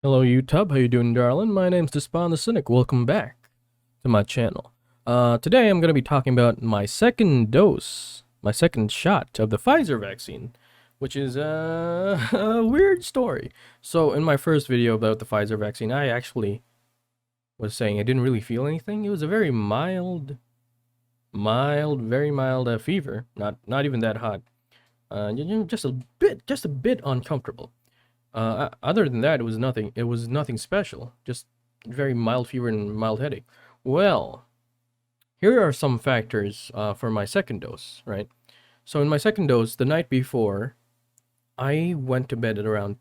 Hello YouTube, how you doing darling? My name's Despawn the Cynic, welcome back to my channel. Today I'm going to be talking about my second dose, my second shot of the Pfizer vaccine, which is a weird story. So in my first video about the Pfizer vaccine, I actually was saying I didn't really feel anything. It was a very very mild fever, not even that hot. Just a bit uncomfortable. Other than that, it was nothing. It was nothing special. Just very mild fever and mild headache. Well, here are some factors for my second dose, right? So in my second dose, the night before, I went to bed at around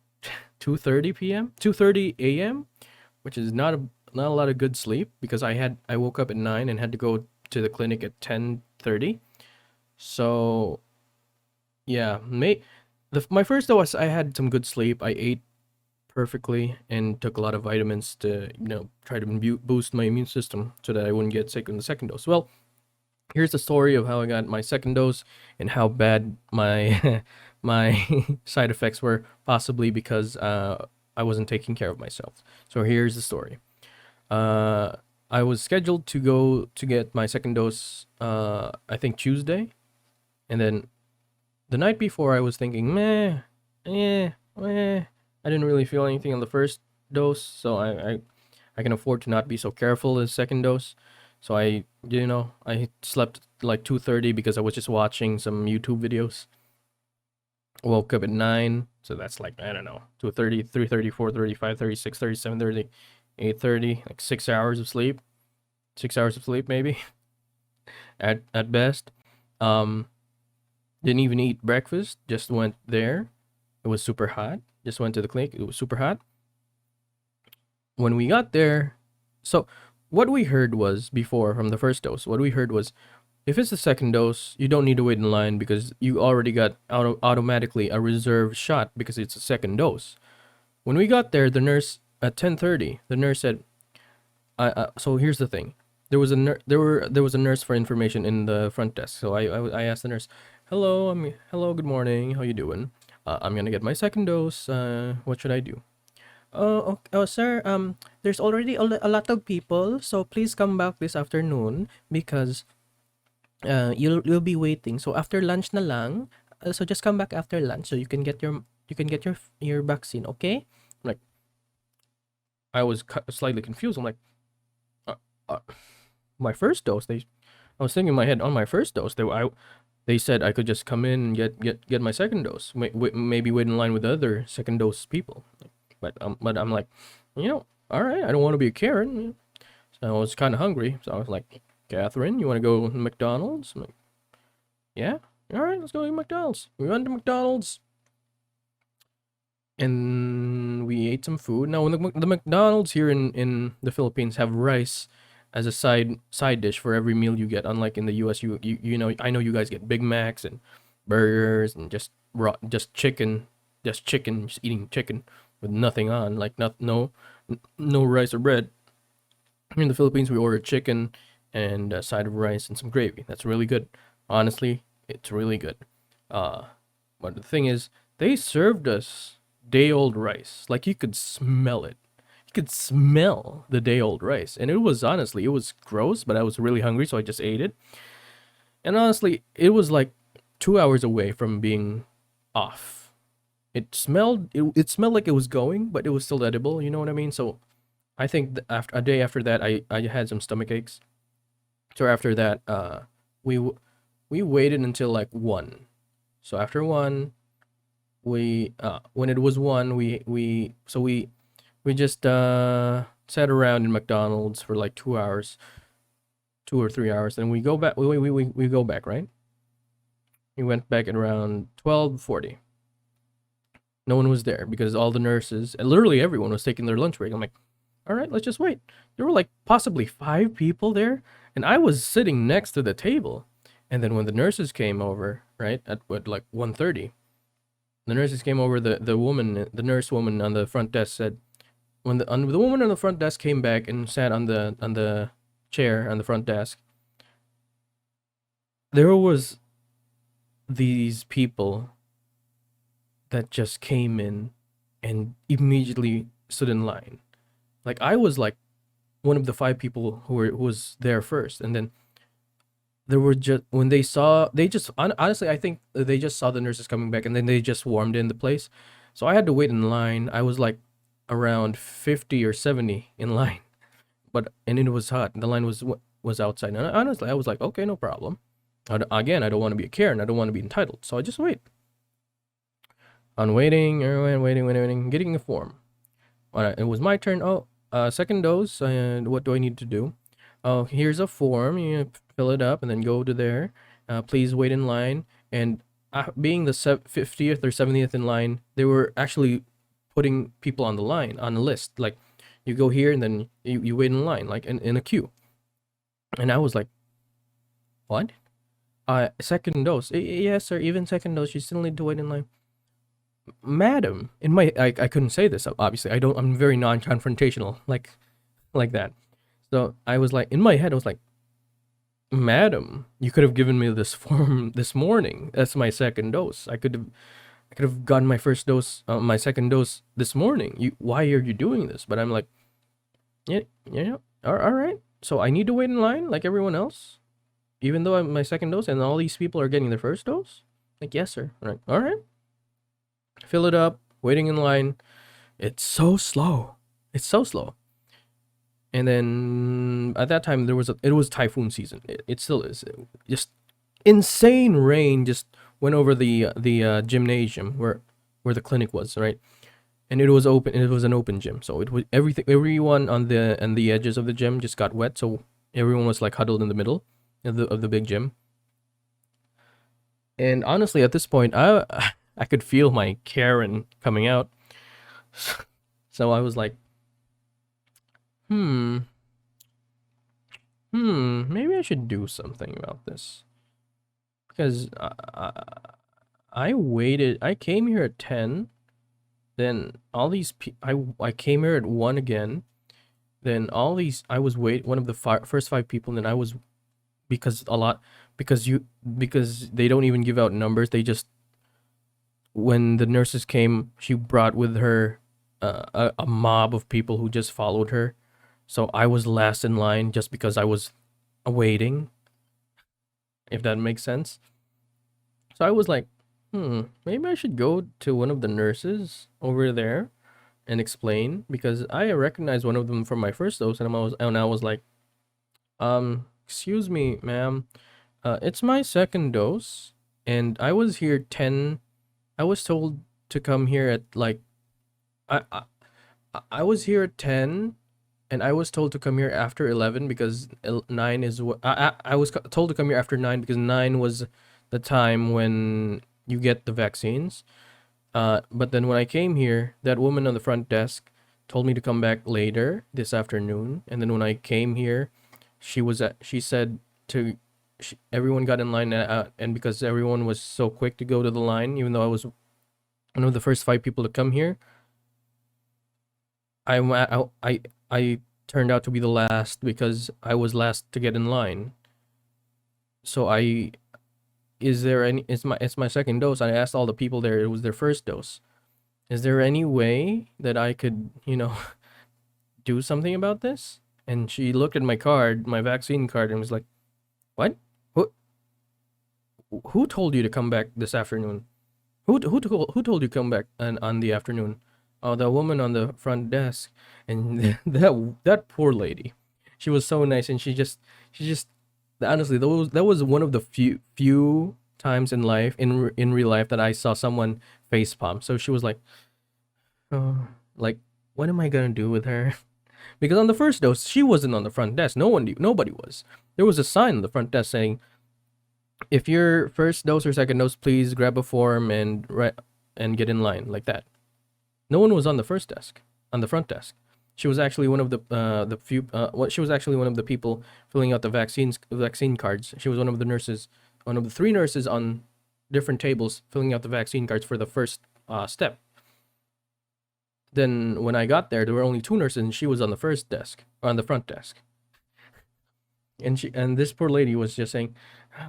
2:30 p.m., 2:30 a.m., which is not a lot of good sleep because I woke up at 9 and had to go to the clinic at 10:30. So yeah, my first dose I had some good sleep. I ate perfectly and took a lot of vitamins to try to boost my immune system so that I wouldn't get sick in the second dose. Well, here's the story of how I got my second dose and how bad my my side effects were, possibly because I wasn't taking care of myself. So here's the story. uh I was scheduled to go to get my second dose I think Tuesday, and then the night before I was thinking, meh, meh. I didn't really feel anything on the first dose, so I can afford to not be so careful the second dose. So I slept like 2:30 because I was just watching some YouTube videos. Woke up at 9, so that's like, I don't know, 2:30, 3:30, 4:30, 5:30, 6:30, 7:30, 8:30, like 6 hours of sleep. 6 hours of sleep maybe at best. Um didn't even eat breakfast, just went there. It was super hot. Just went to the clinic. It was super hot. When we got there, so what we heard was before from the first dose, what we heard was if it's the second dose, you don't need to wait in line because you already got automatically a reserved shot because it's a second dose. When we got there, the nurse at 10:30, the nurse said, so here's the thing. There was a nurse for information in the front desk. So I asked the nurse, hello, good morning, how you doing? I'm gonna get my second dose. What should I do? Oh, okay. Oh, sir. There's already a lot of people, so please come back this afternoon because you'll be waiting. So after lunch na lang. So just come back after lunch so you can get your vaccine. Okay? Like, I was slightly confused. I'm like, uh, uh, my first dose. I was thinking in my head on my first dose. They said I could just come in and get my second dose. Maybe wait in line with the other second dose people. But I'm like, all right. I don't want to be a Karen. So I was kind of hungry. So I was like, Catherine, you want to go to McDonald's? I'm like, yeah. All right, let's go to McDonald's. We went to McDonald's and we ate some food. Now, when the McDonald's here in the Philippines have rice as a side dish for every meal you get, unlike in the U.S. I know you guys get Big Macs and burgers and just chicken, just eating chicken with nothing on, like no rice or bread. In the Philippines, we order chicken and a side of rice and some gravy. That's really good. Honestly, it's really good. Uh, but the thing is, they served us day old rice. Like you could smell it. You could smell the day old rice. And it was gross, but I was really hungry, so I just ate it. And honestly, it was like 2 hours away from being off. It smelled like it was going, but it was still edible. You know what I mean? So I think after a day after that, I had some stomach aches. So after that, we we waited until like 1. So after 1, we when it was 1, we just sat around in McDonald's for like 2 hours, 2 or 3 hours, and we go back. We go back, right? We went back at around 12:40. No one was there because all the nurses and literally everyone was taking their lunch break. I'm like, all right, let's just wait. There were like possibly 5 people there, and I was sitting next to the table. And then when the nurses came over, right, at what, like 1:30, the nurses came over, the nurse woman on the front desk said, the woman on the front desk came back and sat on the chair on the front desk, there was these people that just came in and immediately stood in line. Like I was like one of the five people who was there first, and then there were just when they just honestly I think they just saw the nurses coming back, and then they just warmed in the place. So I had to wait in line. I was like around 50 or 70 in line, but and it was hot. The line was outside, and honestly I was like, okay, no problem. Again, I don't want to be a Karen. I don't want to be entitled, so I just wait. On waiting, waiting, getting the form. It was my turn. Oh, second dose. And what do I need to do? Oh, here's a form. You fill it up and then go to there. Please wait in line. And being the 50th or 70th in line, they were actually putting people on the line, on the list. Like, you go here and then you wait in line, like in a queue. And I was like, what? Second dose. Yes, sir. Even second dose, you still need to wait in line. Madam, in my I couldn't say this obviously. I'm very non-confrontational like that. So I was like in my head I was like, "Madam, you could have given me this form this morning. That's my second dose. I could have gotten my first dose my second dose this morning. Why are you doing this?" But I'm like, "Yeah, yeah. All right. So I need to wait in line like everyone else, even though I'm my second dose and all these people are getting their first dose?" Like, "Yes, sir." All right. Fill it up, waiting in line. It's so slow. It's so slow. And then at that time it was typhoon season. It still is. Just insane rain just went over the gymnasium where the clinic was, right? And it was open. It was an open gym, so it was everyone on the edges of the gym just got wet. So everyone was like huddled in the middle of the big gym. And honestly, at this point, I could feel my Karen coming out. So I was like, hmm, maybe I should do something about this. Because I waited, I came here at 10, then all these, I came here at 1 again, then all these, I was one of the first 5 people, and then I was, because a lot, because they don't even give out numbers, they just, when the nurses came, she brought with her a mob of people who just followed her. So I was last in line just because I was waiting, if that makes sense. So I was like, maybe I should go to one of the nurses over there and explain, because I recognized one of them from my first dose, and I was like, excuse me, ma'am, it's my second dose, and I was here 10. I was told to come here at like, I I, I was here at 10, and I was told to come here after 11 because 9 is what I was told to come here after 9 because 9 was the time when you get the vaccines. But then when I came here, that woman on the front desk told me to come back later this afternoon. And then when I came here, she said to everyone got in line, and because everyone was so quick to go to the line, even though I was one of the first 5 people to come here, I turned out to be the last because I was last to get in line. So is there any, it's my second dose. I asked all the people there, it was their first dose. Is there any way that I could, do something about this? And she looked at my card, my vaccine card, and was like, "What? Who told you to come back this afternoon? Who told you to come back on the afternoon?" Oh, the woman on the front desk. And that poor lady, she was so nice, and she just honestly, that was one of the few times in life, in real life, that I saw someone face palm. So she was like, oh, like, what am I gonna do with her? Because on the first dose, she wasn't on the front desk. Nobody was. There was a sign on the front desk saying, "If your first dose or second dose, please grab a form and get in line," like that. No one was on the front desk. She was actually one of the few. She was actually one of the people filling out the vaccine cards. She was one of the nurses, one of the 3 nurses on different tables filling out the vaccine cards for the first step. Then when I got there were only 2 nurses, and she was on the first desk, or on the front desk. And this poor lady was just saying,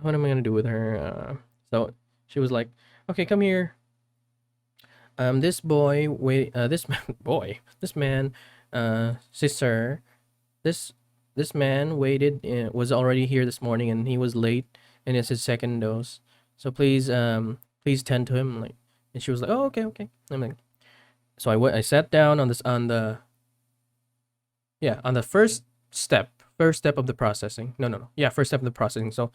"What am I gonna do with her?" So she was like, "Okay, come here. This boy, wait, this man, boy, this man, sister, this this man waited, was already here this morning, and he was late, and it's his second dose. So please tend to him, like. And she was like, oh, okay, okay. I'm like, so I sat down on this on the yeah on the first step of the processing. No, no, no. Yeah, first step of the processing. So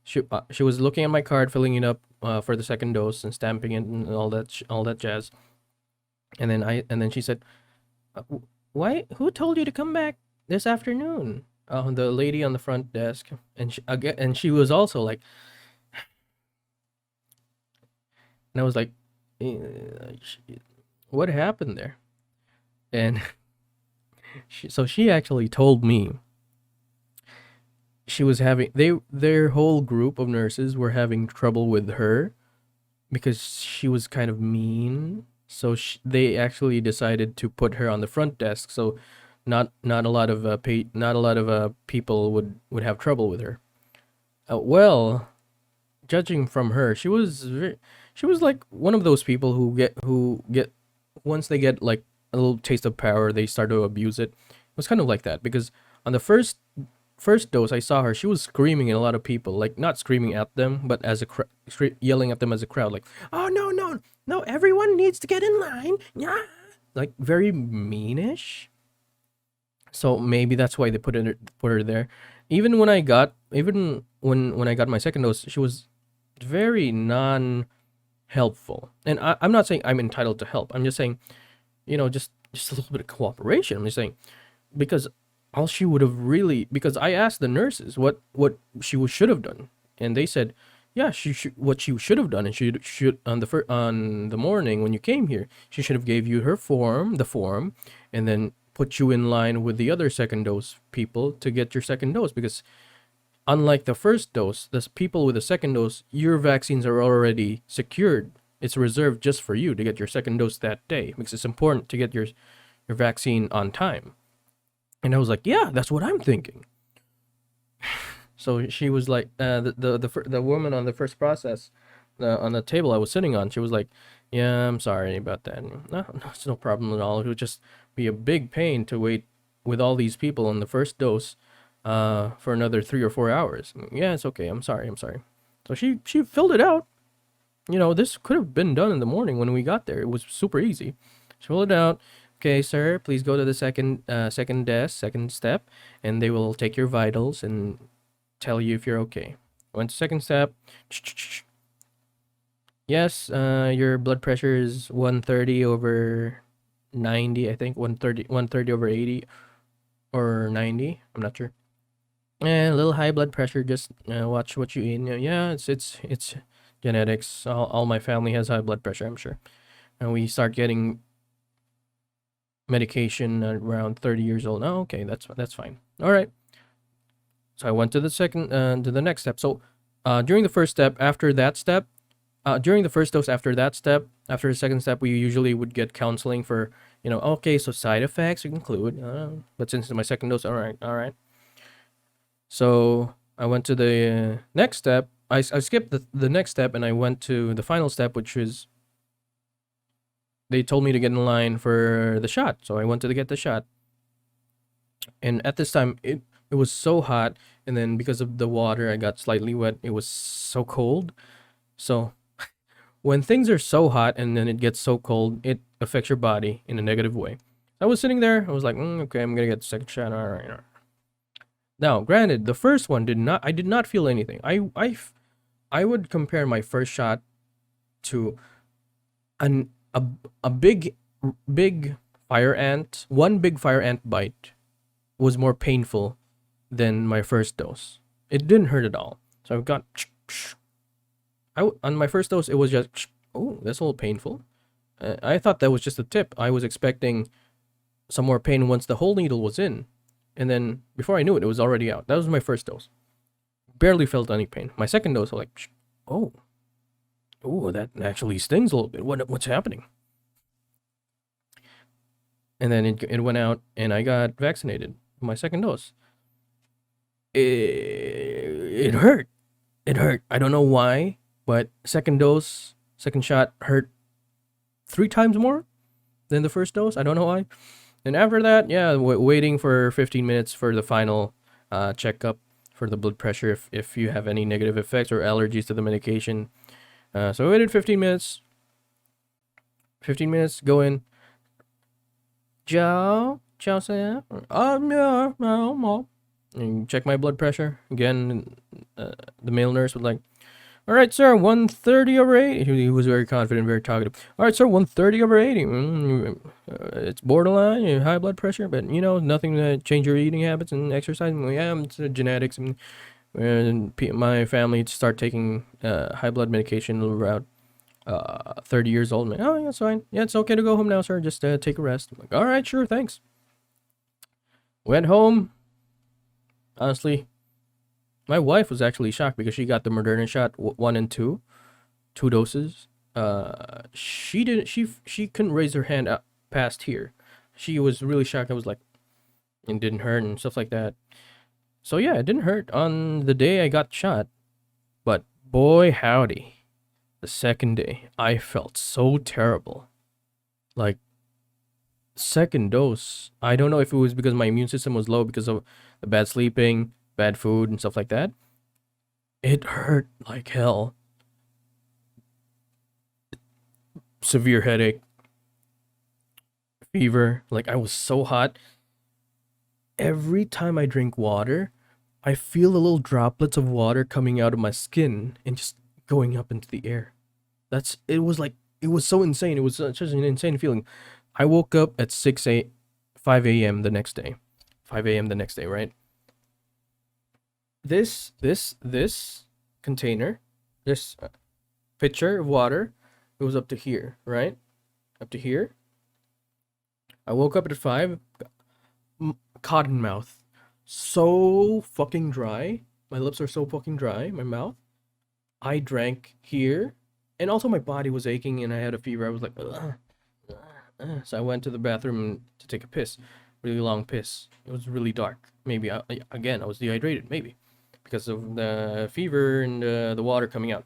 she was looking at my card, filling it up for the second dose and stamping it and all that jazz. And then she said, "Why? Who told you to come back this afternoon?" The lady on the front desk, and she was also like, and I was like, "What happened there?" And she actually told me she was having their whole group of nurses were having trouble with her because she was kind of mean. So they actually decided to put her on the front desk, so not a lot of people would have trouble with her. Well, judging from her, she was like one of those people who get once they get like a little taste of power, they start to abuse it. It was kind of like that because on the first dose I saw her, she was screaming at a lot of people, like not screaming at them, but as a yelling at them as a crowd, like, "Oh no, no, no! Everyone needs to get in line!" Yeah, like very meanish. So maybe that's why they put her there. Even when I got my second dose, she was very non helpful. And I'm not saying I'm entitled to help. I'm just saying, just a little bit of cooperation. I'm just saying because all she would have really because I asked the nurses what she should have done, and they said, yeah, she should what she should have done, and she should on on the morning when you came here, she should have gave you the form, and then put you in line with the other second dose people to get your second dose because unlike the first dose, the people with the second dose, your vaccines are already secured. It's reserved just for you to get your second dose that day because it's important to get your vaccine on time. And I was like, yeah, that's what I'm thinking. So she was like, the woman on the first process, on the table I was sitting on, she was like, yeah, I'm sorry about that. No, it's no problem at all. It would just be a big pain to wait with all these people on the first dose, for another 3 or 4 hours. Yeah, it's okay. I'm sorry. I'm sorry. So she filled it out. This could have been done in the morning when we got there. It was super easy. She filled it out. Okay, sir, please go to the second desk, second step, and they will take your vitals and tell you if you're okay. Went to second step. Yes, your blood pressure is 130 over 90, I think. 130 over 80 or 90. I'm not sure. A little high blood pressure. Just watch what you eat. Yeah, it's genetics. All my family has high blood pressure, I'm sure. And we start getting medication at around 30 years old. Oh, okay, that's fine. All right. So I went to the next step. So during the first step, after that step, during the first dose, after that step, after the second step, we usually would get counseling for, okay, so side effects include, but since it's my second dose, all right, all right. So I went to the next step. I skipped the next step and I went to the final step, which is they told me to get in line for the shot. So I went to get the shot. And at this time, it was so hot. And then because of the water, I got slightly wet. It was so cold. So when things are so hot and then it gets so cold, it affects your body in a negative way. I was sitting there. I was like, okay, I'm going to get the second shot. All right, all right. Now, granted, the first one I did not feel anything. I would compare my first shot to a big fire ant. One big fire ant bite was more painful than my first dose. It didn't hurt at all. So I've got on my first dose, it was just, oh, that's a little painful. I thought that was just a tip. I was expecting some more pain once the whole needle was in. And then before I knew it, it was already out. That was my first dose. Barely felt any pain. My second dose, I was like, oh, that actually stings a little bit. What's happening? And then it went out, and I got vaccinated. My second dose. It hurt. It hurt. I don't know why, but second shot hurt three times more than the first dose. I don't know why. And after that, yeah, waiting for 15 minutes for the final checkup for the blood pressure if you have any negative effects or allergies to the medication. So I waited 15 minutes. 15 minutes, go in. Ciao, ciao, sir. Yeah, no. And check my blood pressure again. The male nurse was like, "All right, sir, 130 over 80." He was very confident, very talkative. "All right, sir, 130 over 80. It's borderline, high blood pressure, but nothing to change your eating habits and exercise. Yeah, it's genetics, and my family start taking high blood medication around 30 years old." Man, oh, yeah, it's fine. Yeah, it's okay to go home now, sir. Just take a rest. I'm like, all right, sure, thanks. Went home. Honestly, my wife was actually shocked because she got the Moderna shot 1 and 2 doses. She didn't. She couldn't raise her hand up past here. She was really shocked. I was like, it didn't hurt and stuff like that. So yeah, it didn't hurt on the day I got shot, but boy howdy, the second day I felt so terrible. Like, second dose, I don't know if it was because my immune system was low because of the bad sleeping, bad food, and stuff like that. It hurt like hell. Severe headache, fever. Like, I was so hot. Every time I drink water, I feel the little droplets of water coming out of my skin and just going up into the air. It was so insane. It was such an insane feeling. I woke up at 5 a.m. the next day. 5 a.m. the next day, right? This container, this pitcher of water, it was up to here, right? Up to here. I woke up at 5, cotton mouth. So fucking dry. My lips are so fucking dry, my mouth. I drank here, and also my body was aching and I had a fever. I was like, ugh. So I went to the bathroom to take a piss. Really long piss. It was really dark. Maybe, again, I was dehydrated, maybe. Because of the fever and the water coming out.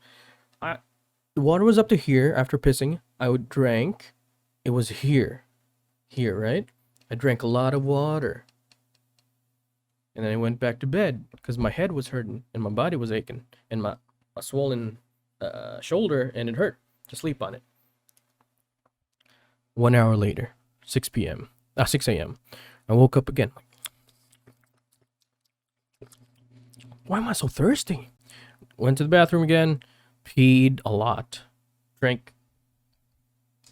The water was up to here after pissing. I would drank. It was here. Here, right? I drank a lot of water. And then I went back to bed because my head was hurting and my body was aching. And my swollen shoulder, and it hurt to sleep on it. 1 hour later, 6 p.m. 6 a.m. I woke up again. Why am I so thirsty? Went to the bathroom again, peed a lot, drank.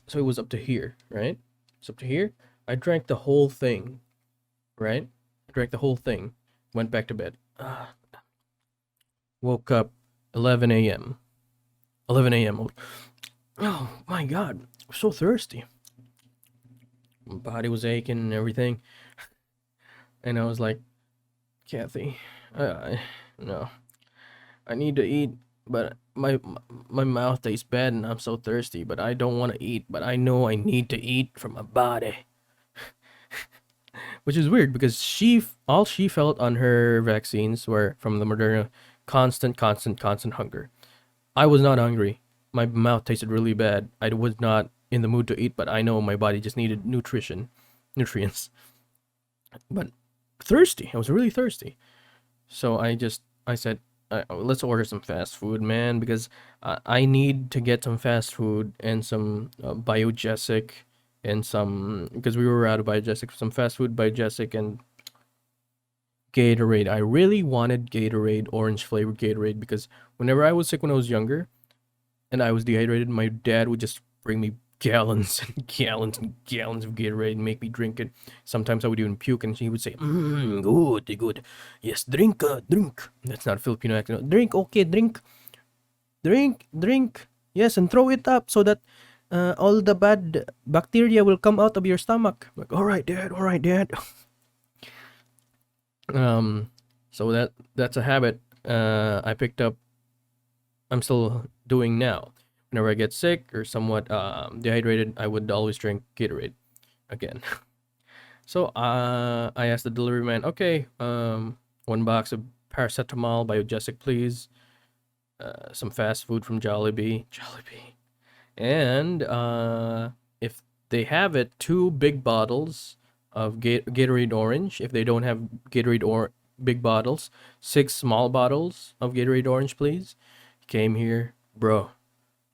So it was up to here, right? It's up to here. I drank the whole thing, right? I drank the whole thing. Went back to bed. Woke up 11 a.m. 11 a.m. Oh my God, I'm so thirsty. My body was aching and everything. And I was like, Kathy, no, I need to eat, but my mouth tastes bad and I'm so thirsty, but I don't want to eat, but I know I need to eat for my body. Which is weird because all she felt on her vaccines were from the Moderna, constant hunger. I was not hungry. My mouth tasted really bad. I was not in the mood to eat, but I know my body just needed nutrients. But thirsty. I was really thirsty. So I said, let's order some fast food, man, because I need to get some fast food and some biogesic and some, because we were out of biogesic, some fast food, biogesic, and Gatorade. I really wanted Gatorade, orange flavored Gatorade, because whenever I was sick when I was younger and I was dehydrated, my dad would just bring me gallons and gallons and gallons of Gatorade and make me drink it. Sometimes I would even puke and he would say, good. Yes, drink. That's not Filipino accent. Drink, okay, drink. Drink. Yes, and throw it up so that all the bad bacteria will come out of your stomach. I'm like, all right, dad. So that's a habit I picked up. I'm still doing now. Whenever I get sick or somewhat dehydrated, I would always drink Gatorade again. So I asked the delivery man, okay, 1 box of paracetamol biogesic, please. Some fast food from Jollibee, and they have it 2 big bottles of Gatorade Orange. If they don't have Gatorade or big bottles, 6 small bottles of Gatorade Orange, please. Came here, bro.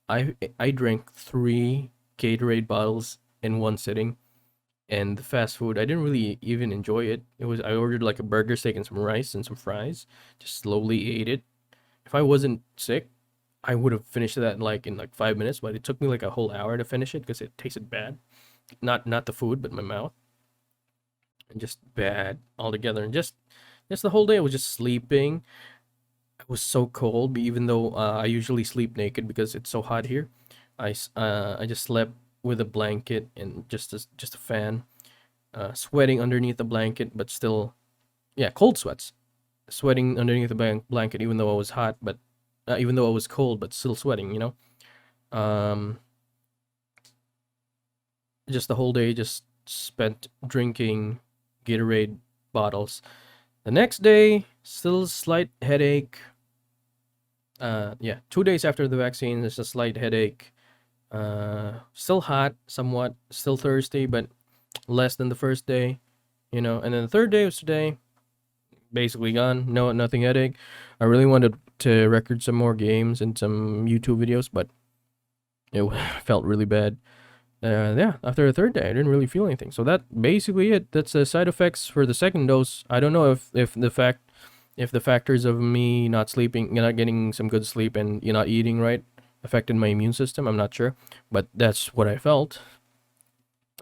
I drank 3 Gatorade bottles in one sitting, and the fast food I didn't really even enjoy it. I ordered like a burger, steak, and some rice and some fries. Just slowly ate it. If I wasn't sick, I would have finished that like in like 5 minutes, but it took me like a whole hour to finish it because it tasted bad. Not the food, but my mouth, and just bad altogether. And just the whole day I was just sleeping. It was so cold, even though I usually sleep naked because it's so hot here. I just slept with a blanket and just a fan, sweating underneath the blanket, but still, yeah, cold sweats, sweating underneath the blanket, even though I was hot, but even though I was cold, but still sweating. Um, just the whole day just spent drinking Gatorade bottles. The next day, still slight headache. Yeah, 2 days after the vaccine, there's a slight headache. Still hot, somewhat. Still thirsty, but less than the first day. And then the third day was today. Basically gone. No, nothing headache. I really wanted to record some more games and some YouTube videos, but it felt really bad. Yeah, after the third day, I didn't really feel anything. So that basically it. That's the side effects for the second dose. I don't know if the factors of me not sleeping, not getting some good sleep, and not eating right affected my immune system. I'm not sure, but that's what I felt.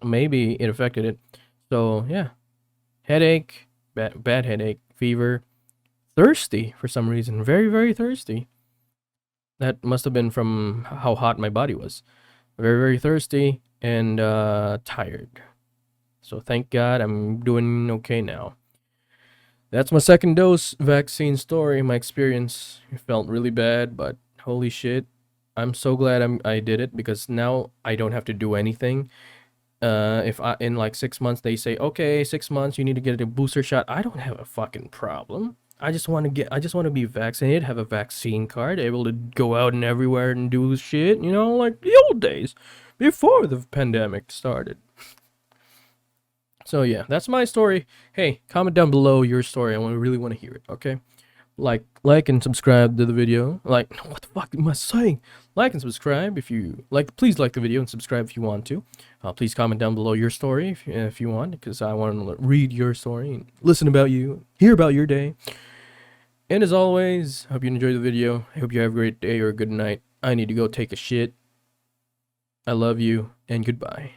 Maybe it affected it. So yeah, headache, bad headache, fever, thirsty for some reason, very very thirsty. That must have been from how hot my body was. Very very thirsty and tired. So thank God I'm doing okay now. That's my second dose vaccine story. My experience, it felt really bad, but holy shit, I'm so glad I did it because now I don't have to do anything. If in like 6 months they say, okay, 6 months you need to get a booster shot, I don't have a fucking problem. I just want to be vaccinated, have a vaccine card, able to go out and everywhere and do shit, like the old days before the pandemic started. So yeah, that's my story. Hey, comment down below your story. I really want to hear it. Okay, like and subscribe to the video. Like, what the fuck am I saying? Like and subscribe if you like. Please like the video and subscribe if you want to. Please comment down below your story if you want, because I want to read your story and listen about you, hear about your day. And as always, hope you enjoyed the video. I hope you have a great day or a good night. I need to go take a shit. I love you and goodbye.